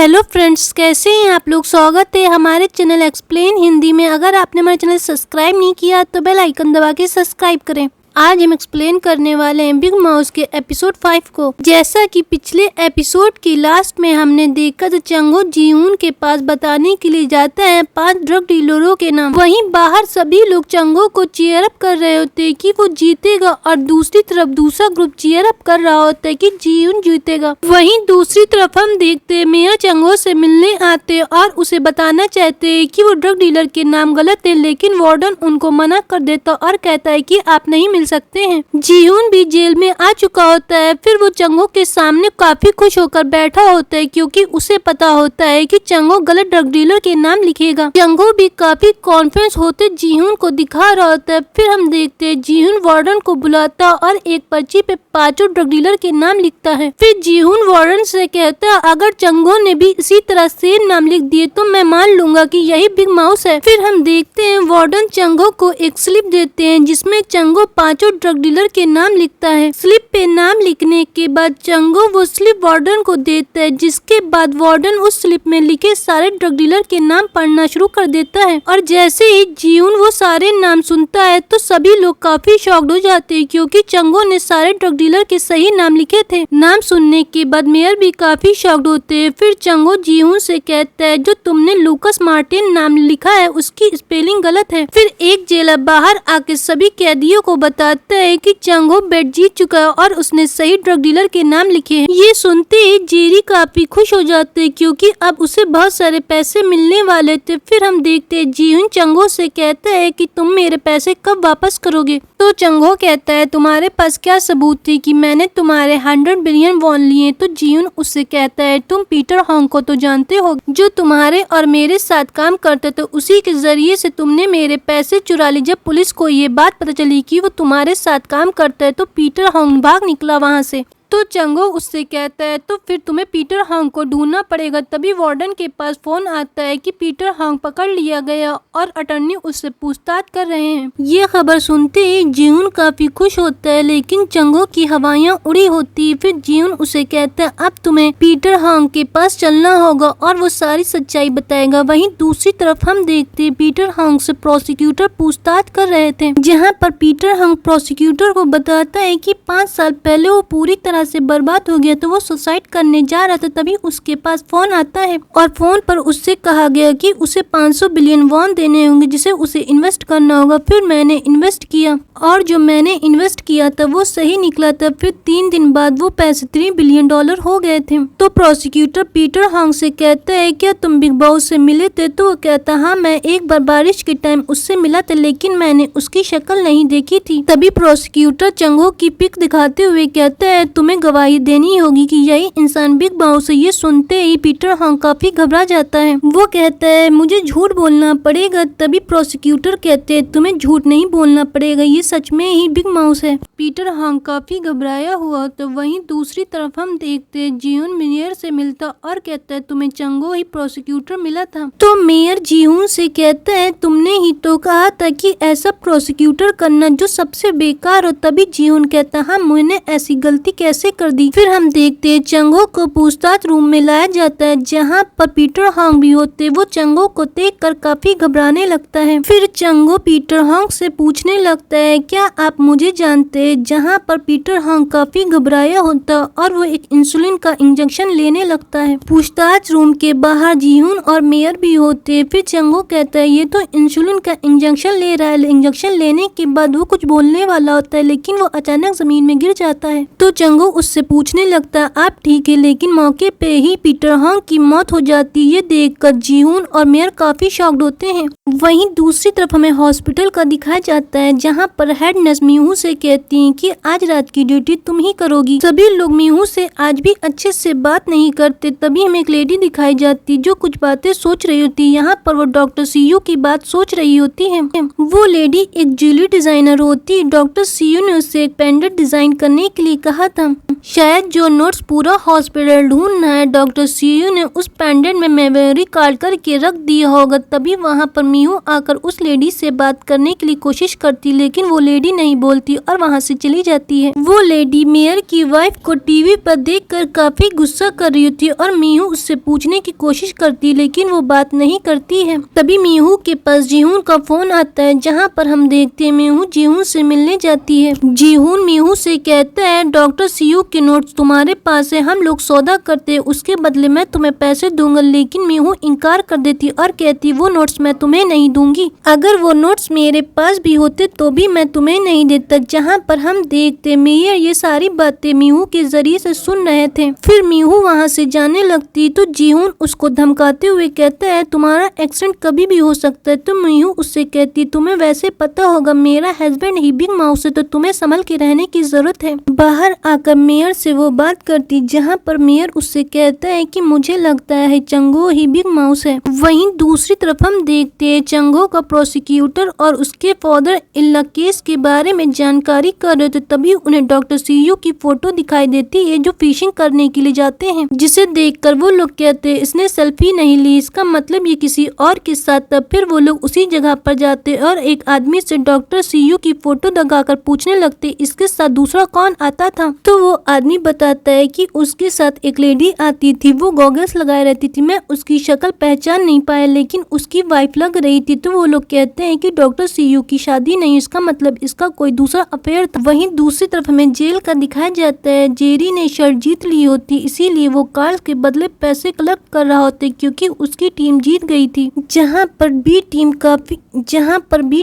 Hello friends, कैसे हैं आप लोग। स्वागत है हमारे चैनल एक्सप्लेन हिंदी में। अगर आपने हमारे चैनल सब्सक्राइब नहीं किया तो बेल आइकन दबा के सब्सक्राइब करें। आज हम एक्सप्लेन करने वाले हैं बिग माउस के एपिसोड 5 को। जैसा कि पिछले एपिसोड की लास्ट में हमने देखा तो चंगो जीहून के पास बताने के लिए जाता है 5 ड्रग डीलरों के नाम। वहीं बाहर सभी लोग चंगो को चीयर अप कर रहे होते हैं कि वो जीतेगा और दूसरी तरफ दूसरा ग्रुप चीयर अप कर रहा होता है कि जीहून जीतेगा। वहीं दूसरी तरफ हम देखते हैं मेयर चंगो से मिलने आते और उसे बताना चाहते हैं कि वो ड्रग डीलर के नाम गलत है, लेकिन वार्डन उनको मना कर देता और कहता है कि आप नहीं मिल सकते हैं। जीहून भी जेल में आ चुका होता है। फिर वो चंगो के सामने काफी खुश होकर बैठा होता है क्योंकि उसे पता होता है कि चंगो गलत ड्रग डीलर के नाम लिखेगा। चंगो भी काफी कॉन्फिडेंस होते जीहून को दिखा रहा होता है। फिर हम देखते हैं जीहून वार्डन को बुलाता और एक पर्ची पे 5 ड्रग डीलर के नाम लिखता है। फिर जीहून वार्डन से कहता है अगर चंगो ने भी इसी तरह सेम नाम लिख दिए तो मैं मान लूंगा कि यही बिग माउस है। फिर हम देखते हैं वार्डन चंगो को एक स्लिप देते हैं जिसमें चंगो 5 ड्रग डीलर के नाम लिखता है। स्लिप पे नाम लिखने के बाद चंगो वो स्लिप वार्डन को देता है, जिसके बाद वार्डन उस स्लिप में लिखे सारे ड्रग डीलर के नाम पढ़ना शुरू कर देता है। और जैसे ही जीहून वो सारे नाम सुनता है तो सभी लोग काफी शॉक्ड हो जाते हैं क्योंकि चंगो ने सारे ड्रग डीलर के सही नाम लिखे थे। नाम सुनने के बाद मेयर भी काफी शॉक्ड होते हैं। फिर चंगो जीहून से कहता है जो तुमने लूकस मार्टिन नाम लिखा है उसकी स्पेलिंग गलत है। फिर एक जेलर बाहर आके सभी कैदियों को बताता है कि चंगो बेट जीत चुका है और उसने सही ड्रग डीलर के नाम लिखे हैं। ये सुनते ही जेरी काफी खुश हो जाते हैं क्योंकि अब उसे बहुत सारे पैसे मिलने वाले थे। फिर हम देखते हैं जीहून चंगो से कहता है कि तुम मेरे पैसे कब वापस करोगे। तो चंगो कहता है तुम्हारे पास क्या सबूत थी कि मैंने तुम्हारे 100 बिलियन वॉन लिए। तो जीहून उससे कहता है तुम पीटर हॉन्ग को तो जानते हो जो तुम्हारे और मेरे साथ काम करते थे, उसी के जरिए से तुमने मेरे पैसे चुरा लिए। जब पुलिस को ये बात पता चली कि वो तुम्हारे साथ काम करता है तो पीटर हॉन्ग भाग निकला वहाँ से। तो चंगो उससे कहता है तो फिर तुम्हें पीटर हॉन्ग को ढूंढना पड़ेगा। तभी वार्डन के पास फोन आता है कि पीटर हॉन्ग पकड़ लिया गया और अटर्नी उससे पूछताछ कर रहे हैं। ये खबर सुनते ही जीहून काफी खुश होता है, लेकिन चंगो की हवाइयाँ उड़ी होती है। फिर जीहून उसे कहता है अब तुम्हें पीटर हॉन्ग के पास चलना होगा और वो सारी सच्चाई बताएगा। वहीं दूसरी तरफ हम देखते हैं पीटर हॉन्ग से प्रोसिक्यूटर पूछताछ कर रहे थे, जहाँ पर पीटर हॉन्ग प्रोसिक्यूटर को बताता है कि 5 साल पहले वो पूरी तरह से बर्बाद हो गया तो वो सुसाइड करने जा रहा था। तभी उसके पास फोन आता है और फोन पर उससे कहा गया कि उसे 500 बिलियन वॉन देने होंगे जिसे उसे इन्वेस्ट करना होगा। फिर मैंने इन्वेस्ट किया और जो मैंने इन्वेस्ट किया था वो सही निकला था। फिर 3 दिन बाद वो पैसे $3 बिलियन हो गए थे। तो प्रोसिक्यूटर पीटर हॉन्ग से कहता है क्या तुम बिग बॉस से मिले थे। तो वो कहता हाँ मैं एक बार बारिश के टाइम उससे मिला था, लेकिन मैंने उसकी शक्ल नहीं देखी थी। तभी प्रोसिक्यूटर चंगो की पिक दिखाते हुए कहता है तुम्हें गवाही देनी होगी कि यही इंसान बिग माउस है। ये सुनते ही पीटर हॉन्ग काफी घबरा जाता है। वो कहता है मुझे झूठ बोलना पड़ेगा। तभी प्रोसिक्यूटर कहते हैं तुम्हें झूठ नहीं बोलना पड़ेगा, ये सच में ही बिग माउस है। पीटर हॉन्ग काफी घबराया हुआ। तो वहीं दूसरी तरफ हम देखते हैं जीहून मेयर से मिलता और कहता है तुम्हें चंगो ही प्रोसिक्यूटर मिला था। तो मेयर जीहून से कहता है तुमने ही तो कहा था कि ऐसा प्रोसिक्यूटर करना जो सबसे बेकार हो। तभी जीहून कहता हाँ मैंने ऐसी गलती कैसे कर दी। फिर हम देखते हैं चंगो को पूछताछ रूम में लाया जाता है जहाँ पर पीटर हॉन्ग भी होते। वो चंगो को देखकर काफी घबराने लगता है। फिर चंगो पीटर हॉन्ग से पूछने लगता है क्या आप मुझे जानते हैं, जहाँ पर पीटर हॉन्ग काफी घबराया होता और वो एक इंसुलिन का इंजेक्शन लेने लगता है। पूछताछ रूम के बाहर जीहून और मेयर भी होते। फिर चंगो कहता है ये तो इंसुलिन का इंजेक्शन ले रहा है। इंजेक्शन लेने के बाद वो कुछ बोलने वाला होता है, लेकिन वो अचानक जमीन में गिर जाता है। तो चंगो उससे पूछने लगता है आप ठीक है, लेकिन मौके पे ही पीटर हॉन्ग की मौत हो जाती है। ये देखकर जीहून और मेयर काफी शॉक्ड होते हैं। वहीं दूसरी तरफ हमें हॉस्पिटल का दिखाया जाता है जहाँ पर हेड नर्स मीहू से कहती हैं कि आज रात की ड्यूटी तुम ही करोगी। सभी लोग मीहू से आज भी अच्छे से बात नहीं करते। तभी हमें एक लेडी दिखाई जाती जो कुछ बातें सोच रही होती है। यहाँ पर वो डॉक्टर सीयू की बात सोच रही होती है। वो लेडी एक ज्वेलरी डिजाइनर होती है। डॉक्टर सीयू ने उससे एक पेंडेंट डिजाइन करने के लिए कहा था। शायद जो नोट्स पूरा हॉस्पिटल ढूंढ रहा है। डॉक्टर सीयू ने उस पेंडेंट में मेमोरी कार्ड करके रख दिया होगा। तभी वहाँ पर मीहू आकर उस लेडी से बात करने के लिए कोशिश करती, लेकिन वो लेडी नहीं बोलती और वहाँ से चली जाती है। वो लेडी मेयर की वाइफ को टीवी पर देखकर काफी गुस्सा कर रही होती है और मीहू उससे पूछने की कोशिश करती, लेकिन वो बात नहीं करती है। तभी मीहू के पास जीहून का फोन आता है, जहाँ पर हम देखते हैं मीहू जीहून से मिलने जाती है। जीहून मीहू से कहता है डॉक्टर सीयू के नोट्स तुम्हारे पास है, हम लोग सौदा करते हैं, उसके बदले मैं तुम्हें पैसे दूंगा। लेकिन मीहू इनकार कर देती और कहती वो नोट्स मैं तुम्हें नहीं दूंगी, अगर वो नोट्स मेरे पास भी होते तो भी मैं तुम्हें नहीं देता। जहाँ पर हम देखते मेयर ये सारी बातें मीहू के जरिए से सुन रहे थे। फिर मीहू वहाँ से जाने लगती तो जीहून उसको धमकाते हुए कहता है तुम्हारा एक्सीडेंट कभी भी हो सकता है। तो मीहू उससे कहती तुम्हें वैसे पता होगा मेरा हस्बैंड ही बिग माउस है, तो तुम्हें संभल के रहने की जरूरत है। बाहर आकर मेयर से वो बात करती, जहाँ पर मेयर उससे कहता है कि मुझे लगता है चंगो ही बिग माउस है। वहीं दूसरी तरफ हम देखते हैं चंगो का प्रोसिक्यूटर और उसके फादर इल्ला केस के बारे में जानकारी कर रहे थे। तभी उन्हें डॉक्टर सीयू की फोटो दिखाई देती है जो फिशिंग करने के लिए जाते हैं, जिसे देखकर वो लोग कहते हैं इसने सेल्फी नहीं ली, इसका मतलब ये किसी और के साथ था। फिर वो लोग उसी जगह पर जाते और एक आदमी से डॉक्टर सीयू की फोटो लगाकर पूछने लगते इसके साथ दूसरा कौन आता था। तो वो आदमी बताता है कि उसके साथ एक लेडी आती थी, वो गॉगल्स लगाए रहती थी, मैं उसकी शक्ल पहचान नहीं पाया लेकिन उसकी वाइफ लग रही थी। तो वो लोग कहते हैं कि डॉक्टर सीयू की शादी नहीं, इसका मतलब इसका कोई दूसरा अफेयर था। वहीं दूसरी तरफ हमें जेल का दिखाया जाता है। जेरी ने शर्ट जीत ली होती, इसीलिए वो कार्ल के बदले पैसे कलेक्ट कर रहा होता क्योंकि उसकी टीम जीत गई थी। जहाँ पर बी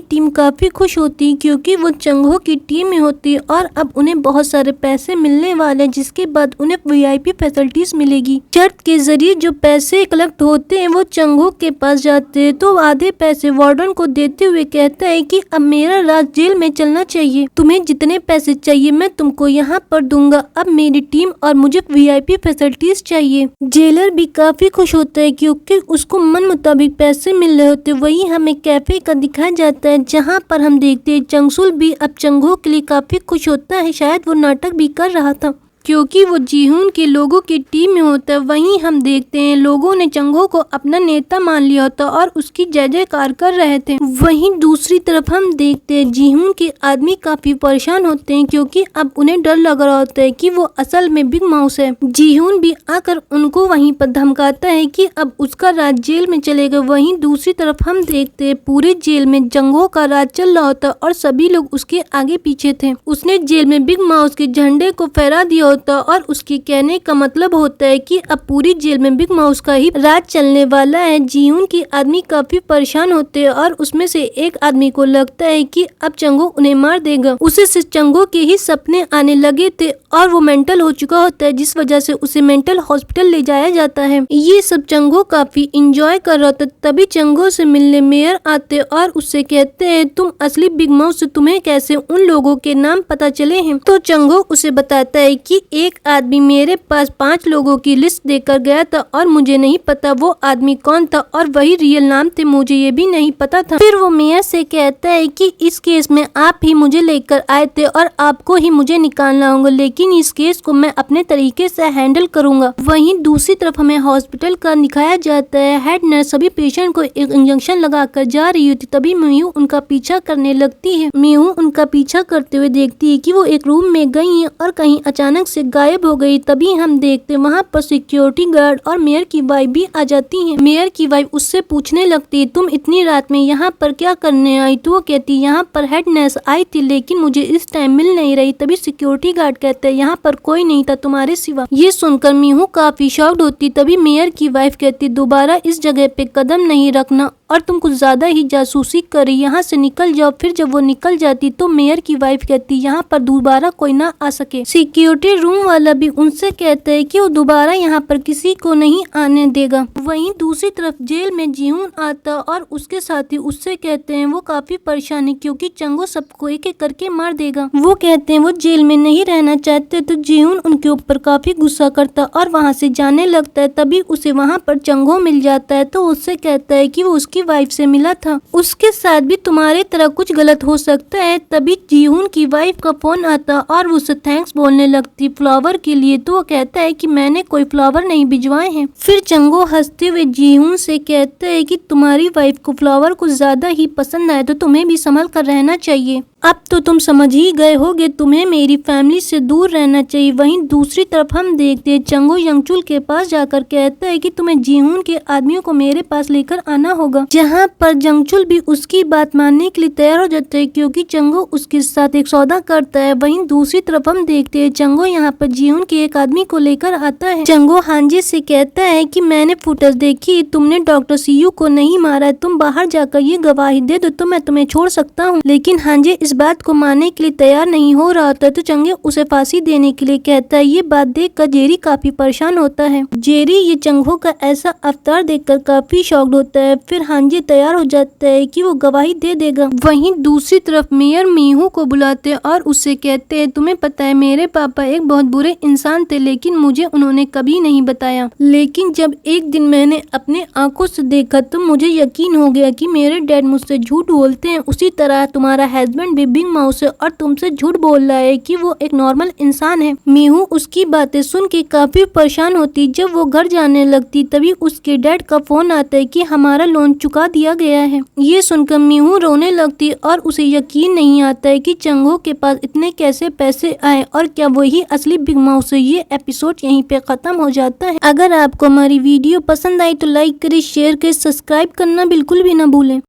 टीम काफी खुश होती क्योंकि वो चंगो की टीम में होती और अब उन्हें बहुत सारे पैसे मिलने वाले, जिसके बाद उन्हें वीआईपी फैसिलिटीज मिलेगी। शर्त के जरिए जो पैसे कलेक्ट होते हैं वो चंगो के पास जाते हैं, तो आधे पैसे वार्डन को देते हुए कहता है कि अब मेरा राज जेल में चलना चाहिए, तुम्हें जितने पैसे चाहिए मैं तुमको यहाँ पर दूंगा, अब मेरी टीम और मुझे वीआईपी फैसिलिटीज चाहिए। जेलर भी काफी खुश होता है क्योंकि उसको मन मुताबिक पैसे मिल रहे होते। वही हमें कैफे का दिखाया जाता है, जहाँ पर हम देखते हैं चंगसुल भी अब चंगो के लिए काफी खुश होता है, शायद वो नाटक भी कर रहा था क्योंकि वो जीहून के लोगों की टीम में होता है। वहीं हम देखते हैं लोगों ने चंगो को अपना नेता मान लिया होता और उसकी जय जयकार कर रहे थे। वहीं दूसरी तरफ हम देखते हैं जीहून के आदमी काफी परेशान होते हैं क्योंकि अब उन्हें डर लग रहा होता है कि वो असल में बिग माउस है। जीहून भी आकर उनको वहीं पर धमकाता है कि अब उसका राज जेल में चलेगा। वहीं दूसरी तरफ हम देखते हैं पूरे जेल में चंगो का राज चल रहा होता और सभी लोग उसके आगे पीछे थे। उसने जेल में बिग माउस के झंडे को फहरा दिया होता और उसके कहने का मतलब होता है कि अब पूरी जेल में बिग माउस का ही राज चलने वाला है। जीहून के आदमी काफी परेशान होते हैं और उसमें से एक आदमी को लगता है कि अब चंगो उन्हें मार देगा। उसे सिर्फ चंगो के ही सपने आने लगे थे और वो मेंटल हो चुका होता है, जिस वजह से उसे मेंटल हॉस्पिटल ले जाया जाता है। ये सब चंगो काफी इंजॉय कर रहा था। तभी चंगो से मिलने मेयर आते और उससे कहते हैं तुम असली बिग माउस से तुम्हें कैसे उन लोगों के नाम पता चले हैं। तो चंगो उसे बताता है कि एक आदमी मेरे पास 5 लोगों की लिस्ट देकर गया था और मुझे नहीं पता वो आदमी कौन था और वही रियल नाम थे, मुझे ये भी नहीं पता था। फिर वो मेयर से कहता है कि इस केस में आप ही मुझे लेकर आए थे और आपको ही मुझे निकालना होगा, लेकिन इस केस को मैं अपने तरीके से हैंडल करूंगा। वहीं दूसरी तरफ हमें हॉस्पिटल का दिखाया जाता है। हेड नर्स सभी पेशेंट को एक इंजेक्शन लगाकर जा रही होती, तभी मीहू उनका पीछा करने लगती है। मीहू उनका पीछा करते हुए देखती है कि वो एक रूम में गई है और कहीं अचानक से गायब हो गई। तभी हम देखते वहाँ पर सिक्योरिटी गार्ड और मेयर की वाइफ भी आ जाती हैं। मेयर की वाइफ उससे पूछने लगती है तुम इतनी रात में यहाँ पर क्या करने आई। तो वो कहती यहाँ पर हेड नर्स आई थी लेकिन मुझे इस टाइम मिल नहीं रही। तभी सिक्योरिटी गार्ड कहते हैं यहाँ पर कोई नहीं था तुम्हारे सिवा। ये सुनकर मीहू काफी शॉक्ड होती। तभी मेयर की वाइफ कहती दोबारा इस जगह पे कदम नहीं रखना और तुम कुछ ज्यादा ही जासूसी करी, यहाँ से निकल जाओ। फिर जब वो निकल जाती तो मेयर की वाइफ कहती यहाँ पर दोबारा कोई ना आ सके। सिक्योरिटी रूम वाला भी उनसे कहता है कि वो दोबारा यहाँ पर किसी को नहीं आने देगा। वहीं दूसरी तरफ जेल में जीहून आता और उसके साथी उससे कहते हैं वो काफी परेशान है क्योंकि चंगो सबको एक एक करके मार देगा। वो कहते हैं वो जेल में नहीं रहना चाहते। तो जीहून उनके ऊपर काफी गुस्सा करता और वहाँ से जाने लगता है। तभी उसे वहाँ पर चंगो मिल जाता है तो उससे कहता है कि वो उसकी वाइफ से मिला था, उसके साथ भी तुम्हारे तरह कुछ गलत हो सकता है। तभी जीहून की वाइफ का फोन आता और वो उसे थैंक्स बोलने लगती। फ्लावर के लिए, तो वो कहता है कि मैंने कोई फ्लावर नहीं भिजवाए हैं। फिर चंगो हंसते हुए जीहून से कहता है कि तुम्हारी वाइफ को फ्लावर कुछ ज्यादा ही पसंद आए तो तुम्हें भी संभल कर रहना चाहिए। अब तो तुम समझ ही गए होगे, तुम्हें मेरी फैमिली से दूर रहना चाहिए। वहीं दूसरी तरफ हम देखते हैं चंगो यंगचुल के पास जाकर कहता है कि तुम्हें जीहून के आदमियों को मेरे पास लेकर आना होगा, जहां पर जंगचुल भी उसकी बात मानने के लिए तैयार हो जाता है क्योंकि चंगो उसके साथ एक सौदा करता है। वहीं दूसरी तरफ हम देखते हैं चंगो यहाँ पर जीहून के एक आदमी को लेकर आता है। चंगो हांजे से कहता है कि मैंने फुटेज देखी, तुमने डॉक्टर सीयू को नहीं मारा, तुम बाहर जाकर ये गवाही दे दो तो मैं तुम्हें छोड़ सकता हूँ। लेकिन हांजे इस बात को मानने के लिए तैयार नहीं हो रहा होता, तो चंगे उसे फांसी देने के लिए कहता है। ये बात देखकर जेरी काफी परेशान होता है। जेरी ये चंगो का ऐसा अवतार देखकर काफी शॉक्ड होता है। फिर हांजे तैयार हो जाता है कि वो गवाही दे देगा। वहीं दूसरी तरफ मेयर मीहू को बुलाते हैं और उससे कहते हैं तुम्हें पता है मेरे पापा एक बहुत बुरे इंसान थे, लेकिन मुझे उन्होंने कभी नहीं बताया। लेकिन जब एक दिन मैंने अपने आंखों से देखा तो मुझे यकीन हो गया कि मेरे डैड मुझसे झूठ बोलते हैं। उसी तरह तुम्हारा हस्बैंड भी बिग माउस है और तुमसे झूठ बोल रहा है कि वो एक नॉर्मल इंसान है। मीहू उसकी बातें सुन के काफी परेशान होती। जब वो घर जाने लगती तभी उसके डैड का फोन आता है कि हमारा लोन चुका दिया गया है। ये सुनकर मीहू रोने लगती और उसे यकीन नहीं आता है कि चंगो के पास इतने कैसे पैसे आए और क्या वही असली बिग माउस है। ये एपिसोड यहीं पे खत्म हो जाता है। अगर आपको हमारी वीडियो पसंद आई तो लाइक करें, शेयर करें, सब्सक्राइब करना बिल्कुल भी ना भूलें।